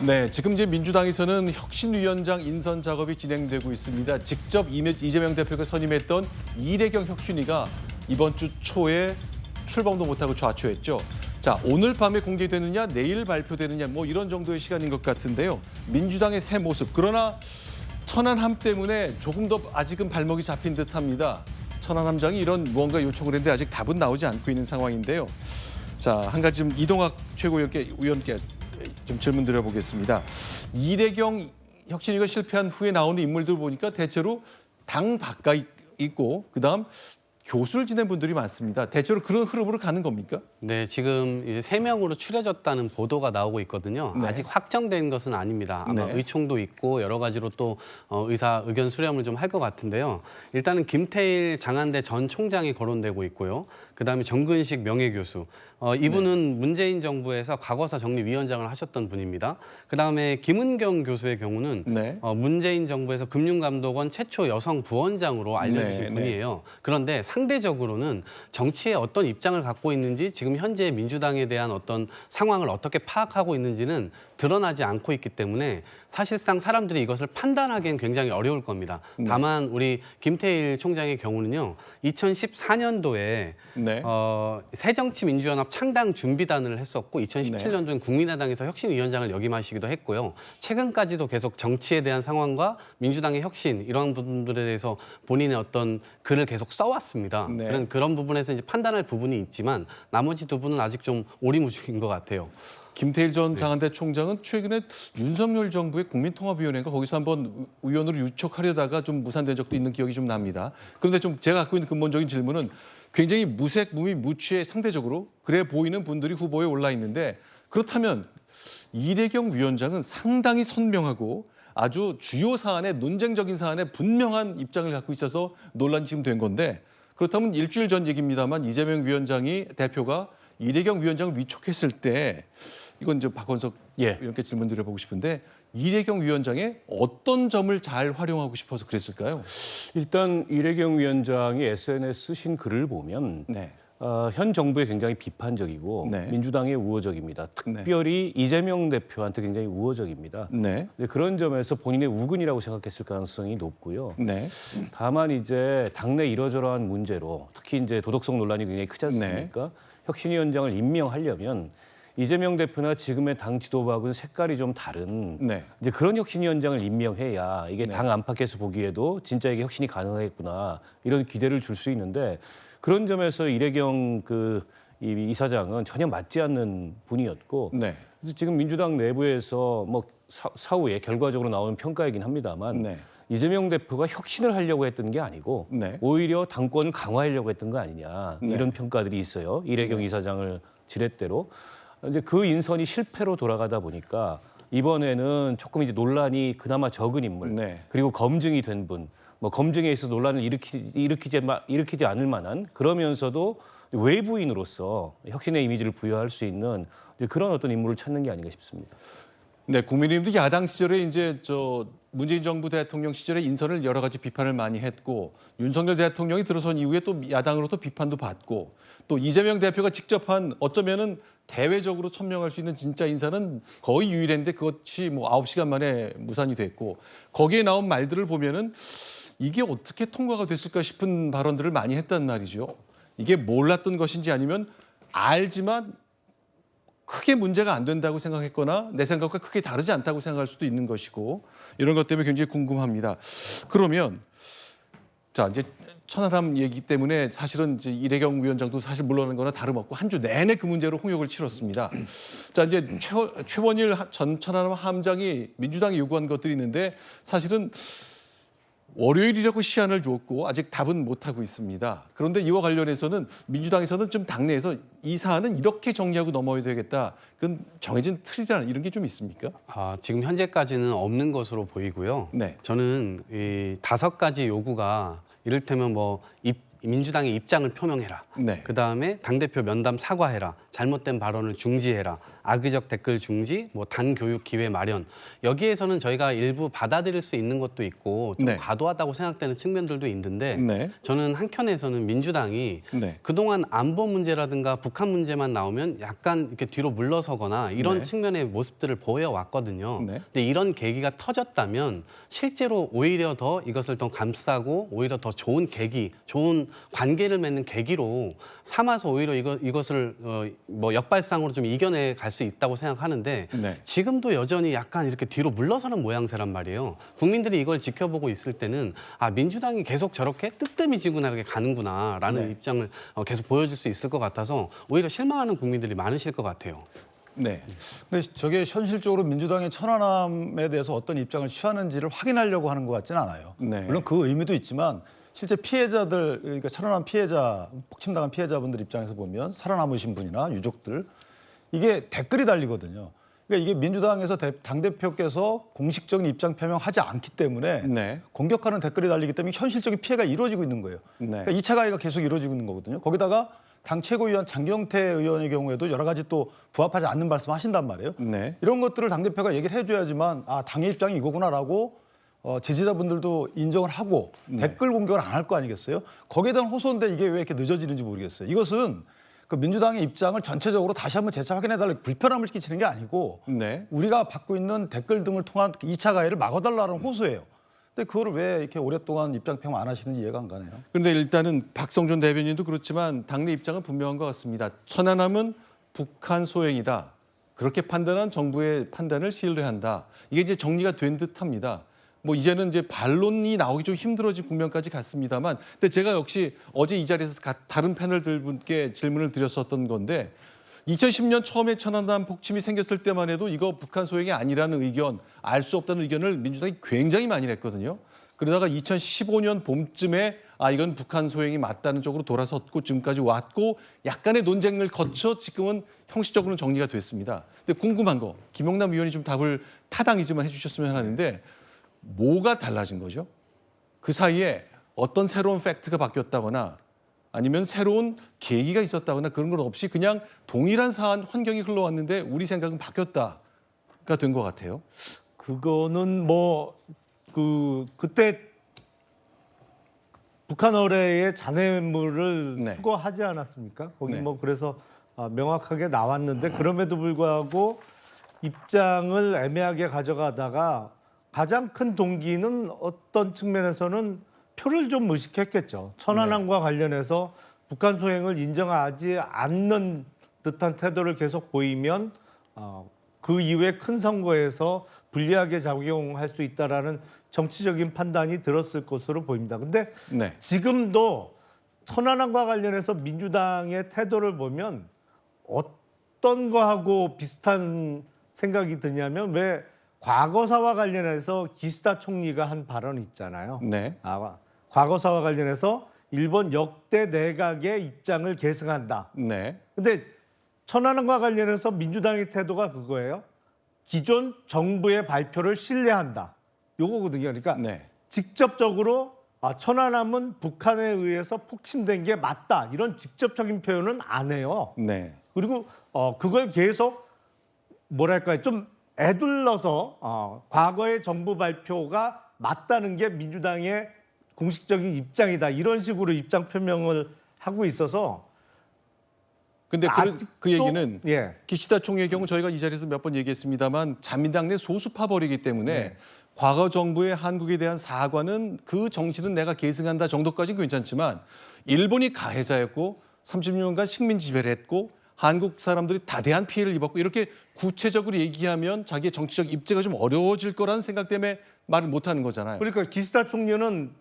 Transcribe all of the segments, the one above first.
네, 지금 이제 민주당에서는 혁신위원장 인선 작업이 진행되고 있습니다. 직접 이재명 대표가 선임했던 이래경 혁신위가 이번 주 초에 출범도 못하고 좌초했죠. 자, 오늘 밤에 공개되느냐, 내일 발표되느냐, 뭐 이런 정도의 시간인 것 같은데요. 민주당의 새 모습, 그러나 천안함 때문에 조금 더 아직은 발목이 잡힌 듯합니다. 천안함장이 이런 무언가 요청을 했는데 아직 답은 나오지 않고 있는 상황인데요. 자, 한 가지 좀 이동학 최고위원께 좀 질문 드려보겠습니다. 이래경 혁신위가 실패한 후에 나오는 인물들 보니까 대체로 당 바깥 있고 그다음 교수를 지낸 분들이 많습니다. 대체로 그런 흐름으로 가는 겁니까? 네, 지금 이제 3명으로 추려졌다는 보도가 나오고 있거든요. 네. 아직 확정된 것은 아닙니다. 아마 네. 의총도 있고 여러 가지로 또 의견 수렴을 좀 할 것 같은데요. 일단은 김태일 장한대 전 총장이 거론되고 있고요. 그다음에 정근식 명예교수. 이분은 문재인 정부에서 과거사 정리위원장을 하셨던 분입니다. 그다음에 김은경 교수의 경우는 네. 문재인 정부에서 금융감독원 최초 여성 부원장으로 알려지신 네, 분이에요. 그런데 상대적으로는 정치에 어떤 입장을 갖고 있는지 지금 현재 민주당에 대한 어떤 상황을 어떻게 파악하고 있는지는 드러나지 않고 있기 때문에 사실상 사람들이 이것을 판단하기엔 굉장히 어려울 겁니다. 네. 다만 우리 김태일 총장의 경우는요. 2014년도에 네. 새정치민주연합 창당 준비단을 했었고 2017년도엔 네. 국민의당에서 혁신위원장을 역임하시기도 했고요. 최근까지도 계속 정치에 대한 상황과 민주당의 혁신 이러한 부분들에 대해서 본인의 어떤 글을 계속 써왔습니다. 네. 그런 부분에서 이제 판단할 부분이 있지만 나머지 두 분은 아직 좀 오리무중인 것 같아요. 김태일 전 장한대 총장은 최근에 윤석열 정부의 국민통합위원회인가 거기서 한번 의원으로 유촉하려다가 좀 무산된 적도 있는 기억이 좀 납니다. 그런데 좀 제가 갖고 있는 근본적인 질문은 굉장히 무색, 무미, 무취에 상대적으로 그래 보이는 분들이 후보에 올라 있는데 그렇다면 이래경 위원장은 상당히 선명하고 아주 주요 사안에 논쟁적인 사안에 분명한 입장을 갖고 있어서 논란이 지금 된 건데 그렇다면 일주일 전 얘기입니다만 이재명 대표가 이래경 위원장을 위촉했을 때 이건 이제 박원석 의원께 질문 드려보고 싶은데 이래경 위원장의 어떤 점을 잘 활용하고 싶어서 그랬을까요? 일단 이래경 위원장이 SNS 쓰신 글을 보면 네. 현 정부에 굉장히 비판적이고 네. 민주당에 우호적입니다. 특별히 이재명 대표한테 굉장히 우호적입니다. 네. 그런 점에서 본인의 우근이라고 생각했을 가능성이 높고요. 네. 다만 이제 당내 이러저러한 문제로 특히 이제 도덕성 논란이 굉장히 크지 않습니까? 혁신위원장을 임명하려면 이재명 대표나 지금의 당 지도부하고는 색깔이 좀 다른 이제 그런 혁신위원장을 임명해야 이게 당 안팎에서 보기에도 진짜 이게 혁신이 가능하겠구나 이런 기대를 줄 수 있는데 그런 점에서 이래경 이 이사장은 전혀 맞지 않는 분이었고 그래서 지금 민주당 내부에서 뭐 사후에 결과적으로 나오는 평가이긴 합니다만 이재명 대표가 혁신을 하려고 했던 게 아니고 오히려 당권을 강화하려고 했던 거 아니냐 이런 평가들이 있어요. 이래경 이사장을 지렛대로. 이제 그 인선이 실패로 돌아가다 보니까 이번에는 조금 이제 논란이 그나마 적은 인물 그리고 검증이 된 분, 뭐 검증에 있어서 논란을 일으키지 않을 만한 그러면서도 외부인으로서 혁신의 이미지를 부여할 수 있는 그런 어떤 인물을 찾는 게 아닌가 싶습니다. 네, 국민의힘도 야당 시절에 이제 문재인 정부 대통령 시절에 인선을 여러 가지 비판을 많이 했고 윤석열 대통령이 들어선 이후에 또 야당으로부터 비판도 받고 또 이재명 대표가 직접 한 어쩌면은 대외적으로 천명할 수 있는 진짜 인사는 거의 유일했는데 그것이 뭐 9시간 만에 무산이 됐고 거기에 나온 말들을 보면은 이게 어떻게 통과가 됐을까 싶은 발언들을 많이 했단 말이죠. 이게 몰랐던 것인지 아니면 알지만 크게 문제가 안 된다고 생각했거나 내 생각과 크게 다르지 않다고 생각할 수도 있는 것이고 이런 것 때문에 굉장히 궁금합니다. 그러면 자 이제 천안함 얘기 때문에 사실은 이제 이래경 위원장도 사실 물러나는 거나 다름없고 한 주 내내 그 문제로 홍역을 치렀습니다. 자 이제 최원일 전 천안함 함장이 민주당이 요구한 것들이 있는데 사실은 월요일이라고 시한을 줬고 아직 답은 못하고 있습니다. 그런데 이와 관련해서는 민주당에서는 좀 당내에서 이 사안은 이렇게 정리하고 넘어야 되겠다. 그건 정해진 틀이나 이런 게 좀 있습니까? 지금 현재까지는 없는 것으로 보이고요. 저는 이 5가지 요구가 이를테면 뭐 민주당의 입장을 표명해라. 네. 그다음에 당대표 면담 사과해라. 잘못된 발언을 중지해라. 악의적 댓글 중지, 뭐 당 교육 기회 마련. 여기에서는 저희가 일부 받아들일 수 있는 것도 있고 좀 네. 과도하다고 생각되는 측면들도 있는데 네. 저는 한켠에서는 민주당이 네. 그동안 안보 문제라든가 북한 문제만 나오면 약간 이렇게 뒤로 물러서거나 이런 네. 측면의 모습들을 보여왔거든요. 네. 근데 이런 계기가 터졌다면 실제로 오히려 더 이것을 더 감싸고 오히려 더 좋은 계기, 좋은 관계를 맺는 계기로 삼아서 오히려 이것을 뭐 역발상으로 좀 이겨내 갈 수 있다고 생각하는데 네. 지금도 여전히 약간 이렇게 뒤로 물러서는 모양새란 말이에요. 국민들이 이걸 지켜보고 있을 때는 아 민주당이 계속 저렇게 뜨뜨미지근하게 가는구나라는 네. 입장을 계속 보여줄 수 있을 것 같아서 오히려 실망하는 국민들이 많으실 것 같아요. 네. 근데 저게 현실적으로 민주당의 천안함에 대해서 어떤 입장을 취하는지를 확인하려고 하는 것 같지는 않아요. 네. 물론 그 의미도 있지만 실제 피해자들, 그러니까 천안함 피해자, 폭침당한 피해자분들 입장에서 보면 살아남으신 분이나 유족들 이게 댓글이 달리거든요. 그러니까 이게 민주당에서 당대표께서 공식적인 입장 표명하지 않기 때문에 네. 공격하는 댓글이 달리기 때문에 현실적인 피해가 이루어지고 있는 거예요. 네. 그러니까 2차 가해가 계속 이루어지고 있는 거거든요. 거기다가 당 최고위원 장경태 의원의 경우에도 여러 가지 또 부합하지 않는 말씀하신단 말이에요. 네. 이런 것들을 당대표가 얘기를 해줘야지만 아 당의 입장이 이거구나라고 지지자분들도 인정을 하고 댓글 공격을 안 할 거 아니겠어요? 거기에 대한 호소인데 이게 왜 이렇게 늦어지는지 모르겠어요. 이것은 그 민주당의 입장을 전체적으로 다시 한번 재차 확인해달라고 불편함을 끼치는 게 아니고 네. 우리가 받고 있는 댓글 등을 통한 2차 가해를 막아달라는 호소예요. 근데 그거를 왜 이렇게 오랫동안 입장 표명 안 하시는지 이해가 안 가네요. 그런데 일단은 박성준 대변인도 그렇지만 당내 입장은 분명한 것 같습니다. 천안함은 북한 소행이다. 그렇게 판단한 정부의 판단을 신뢰한다. 이게 이제 정리가 된 듯합니다. 뭐 이제는 이제 반론이 나오기 좀 힘들어진 국면까지 갔습니다만, 근데 제가 역시 어제 이 자리에서 다른 패널들 분께 질문을 드렸었던 건데 2010년 처음에 천안함 폭침이 생겼을 때만 해도 이거 북한 소행이 아니라는 의견, 알 수 없다는 의견을 민주당이 굉장히 많이 냈거든요. 그러다가 2015년 봄쯤에 아 이건 북한 소행이 맞다는 쪽으로 돌아섰고 지금까지 왔고 약간의 논쟁을 거쳐 지금은 형식적으로는 정리가 됐습니다. 근데 궁금한 거 김용남 의원이 좀 답을 타당이지만 해주셨으면 하는데 뭐가 달라진 거죠? 그 사이에 어떤 새로운 팩트가 바뀌었다거나 아니면 새로운 계기가 있었다거나 그런 건 없이 그냥 동일한 사안 환경이 흘러왔는데 우리 생각은 바뀌었다가 된 것 같아요. 그거는 뭐 그때 북한 어뢰의 잔해물을 네. 수거하지 않았습니까? 거기 네. 뭐 그래서 명확하게 나왔는데 그럼에도 불구하고 입장을 애매하게 가져가다가 가장 큰 동기는 어떤 측면에서는 표를 좀 의식했겠죠. 천안함과 관련해서 북한 소행을 인정하지 않는 듯한 태도를 계속 보이면 그 이후에 큰 선거에서 불리하게 작용할 수 있다라는 정치적인 판단이 들었을 것으로 보입니다. 근데 네. 지금도 천안함과 관련해서 민주당의 태도를 보면 어떤 거하고 비슷한 생각이 드냐면 왜 과거사와 관련해서 기시다 총리가 한 발언이 있잖아요. 네. 과거사와 관련해서 일본 역대 내각의 입장을 계승한다. 네. 근데 천안함과 관련해서 민주당의 태도가 그거예요. 기존 정부의 발표를 신뢰한다. 요거거든요. 그러니까 네. 직접적으로 천안함은 북한에 의해서 폭침된 게 맞다. 이런 직접적인 표현은 안 해요. 네. 그리고 그걸 계속 뭐랄까요? 좀 애둘러서 과거의 정부 발표가 맞다는 게 민주당의 공식적인 입장이다. 이런 식으로 입장 표명을 하고 있어서 근데 그 얘기는 예. 기시다 총리의 경우 저희가 이 자리에서 몇 번 얘기했습니다만 자민당 내 소수 파벌이기 때문에 네. 과거 정부의 한국에 대한 사과는 그 정신은 내가 계승한다 정도까지는 괜찮지만 일본이 가해자였고 30년간 식민 지배를 했고 한국 사람들이 다대한 피해를 입었고 이렇게 구체적으로 얘기하면 자기의 정치적 입지가 좀 어려워질 거라는 생각 때문에 말을 못하는 거잖아요. 그러니까 기시다 총리는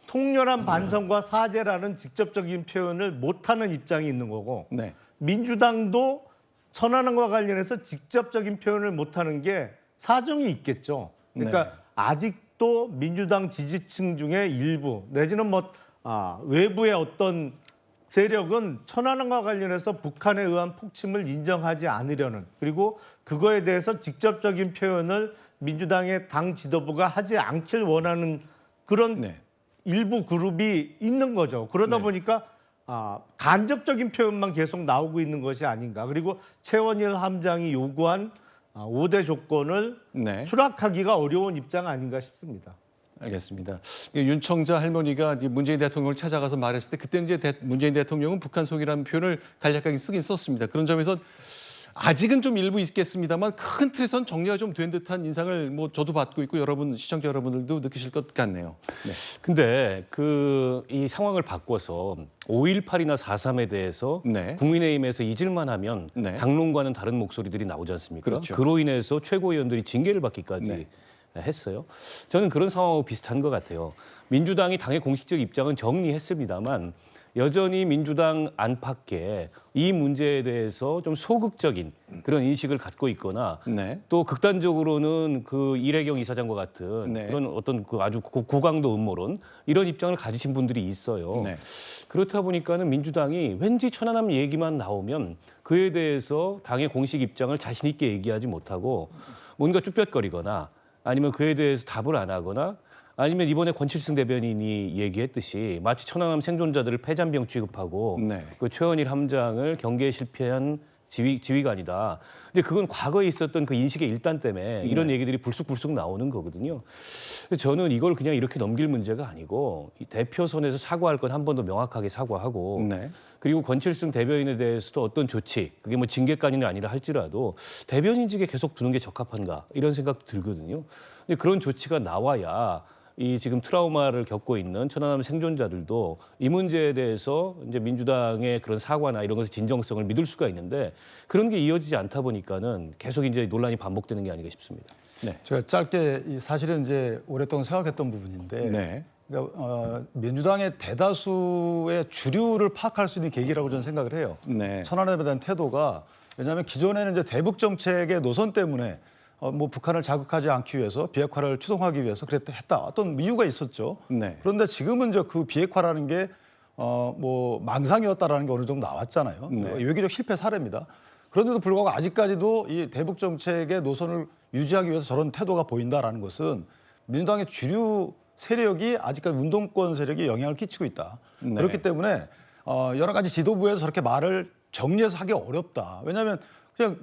통렬한 반성과 사죄라는 직접적인 표현을 못하는 입장이 있는 거고 네. 민주당도 천안함과 관련해서 직접적인 표현을 못하는 게 사정이 있겠죠. 그러니까 네. 아직도 민주당 지지층 중에 일부 내지는 외부의 어떤 세력은 천안함과 관련해서 북한에 의한 폭침을 인정하지 않으려는 그리고 그거에 대해서 직접적인 표현을 민주당의 당 지도부가 하지 않길 원하는 그런 네. 일부 그룹이 있는 거죠. 그러다 네. 보니까 간접적인 표현만 계속 나오고 있는 것이 아닌가. 그리고 최원일 함장이 요구한 5대 조건을 네. 수락하기가 어려운 입장 아닌가 싶습니다. 알겠습니다. 윤청자 할머니가 문재인 대통령을 찾아가서 말했을 때 그때 이제 문재인 대통령은 북한 속이라는 표현을 간략하게 쓰긴 썼습니다. 그런 점에서 아직은 좀 일부 있겠습니다만 큰 틀에선 정리가 좀 된 듯한 인상을 뭐 저도 받고 있고 여러분 시청자 여러분들도 느끼실 것 같네요. 네. 근데 이 상황을 바꿔서 5.18이나 4.3에 대해서 네. 국민의힘에서 잊을만 하면 네. 당론과는 다른 목소리들이 나오지 않습니까? 그렇죠. 그로 인해서 최고위원들이 징계를 받기까지 네. 했어요. 저는 그런 상황하고 비슷한 것 같아요. 민주당이 당의 공식적 입장은 정리했습니다만 여전히 민주당 안팎에 이 문제에 대해서 좀 소극적인 그런 인식을 갖고 있거나 네. 또 극단적으로는 그 이례경 이사장과 같은 네. 그런 어떤 그 아주 고강도 음모론 이런 입장을 가지신 분들이 있어요. 네. 그렇다 보니까는 민주당이 왠지 천안함 얘기만 나오면 그에 대해서 당의 공식 입장을 자신 있게 얘기하지 못하고 뭔가 쭈뼛거리거나 아니면 그에 대해서 답을 안 하거나 아니면 이번에 권칠승 대변인이 얘기했듯이 마치 천안함 생존자들을 폐잔병 취급하고 네. 그 최원일 함장을 경계에 실패한 지휘관이다. 근데 그건 과거에 있었던 그 인식의 일단 때문에 이런 얘기들이 불쑥불쑥 나오는 거거든요. 그래서 저는 이걸 그냥 이렇게 넘길 문제가 아니고 이 대표선에서 사과할 건 한 번 더 명확하게 사과하고 네. 그리고 권칠승 대변인에 대해서도 어떤 조치, 그게 뭐 징계까지는 아니라 할지라도 대변인직에 계속 두는 게 적합한가 이런 생각도 들거든요. 근데 그런 조치가 나와야 이 지금 트라우마를 겪고 있는 천안함 생존자들도 이 문제에 대해서 이제 민주당의 그런 사과나 이런 것의 진정성을 믿을 수가 있는데 그런 게 이어지지 않다 보니까는 계속 이제 논란이 반복되는 게 아닌가 싶습니다. 네. 제가 짧게 사실은 이제 오랫동안 생각했던 부분인데 네. 그러니까 민주당의 대다수의 주류를 파악할 수 있는 계기라고 저는 생각을 해요. 네. 천안함에 대한 태도가 왜냐하면 기존에는 이제 대북 정책의 노선 때문에 뭐 북한을 자극하지 않기 위해서 비핵화를 추동하기 위해서 했다 어떤 이유가 있었죠. 네. 그런데 지금은 이제 그 비핵화라는 게 뭐 망상이었다라는 게 어느 정도 나왔잖아요. 네. 외교적 실패 사례입니다. 그런데도 불구하고 아직까지도 이 대북 정책의 노선을 유지하기 위해서 저런 태도가 보인다라는 것은 민주당의 주류 세력이 아직까지 운동권 세력이 영향을 끼치고 있다. 네. 그렇기 때문에 여러 가지 지도부에서 저렇게 말을 정리해서 하기 어렵다. 왜냐하면 그냥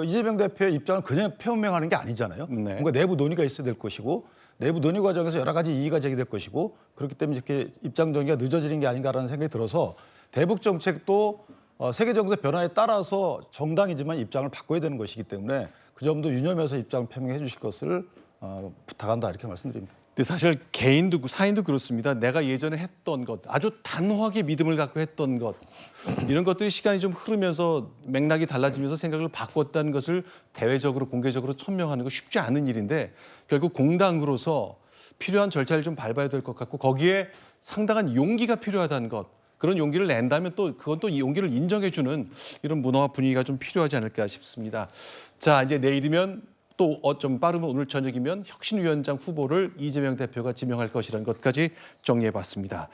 이재명 대표의 입장을 그냥 표명하는 게 아니잖아요. 네. 뭔가 내부 논의가 있어야 될 것이고 내부 논의 과정에서 여러 가지 이의가 제기될 것이고 그렇기 때문에 이렇게 입장 정리가 늦어지는 게 아닌가라는 생각이 들어서 대북 정책도 세계 정세 변화에 따라서 정당이지만 입장을 바꿔야 되는 것이기 때문에 그 점도 유념해서 입장을 표명해 주실 것을 부탁한다 이렇게 말씀드립니다. 근데 사실 개인도 사인도 그렇습니다. 내가 예전에 했던 것, 아주 단호하게 믿음을 갖고 했던 것 이런 것들이 시간이 좀 흐르면서 맥락이 달라지면서 생각을 바꿨다는 것을 대외적으로 공개적으로 천명하는 거 쉽지 않은 일인데 결국 공당으로서 필요한 절차를 좀 밟아야 될 것 같고 거기에 상당한 용기가 필요하다는 것 그런 용기를 낸다면 또 그건 또 이 용기를 인정해주는 이런 문화와 분위기가 좀 필요하지 않을까 싶습니다. 자 이제 내일이면 또 좀 빠르면 오늘 저녁이면 혁신위원장 후보를 이재명 대표가 지명할 것이라는 것까지 정리해봤습니다.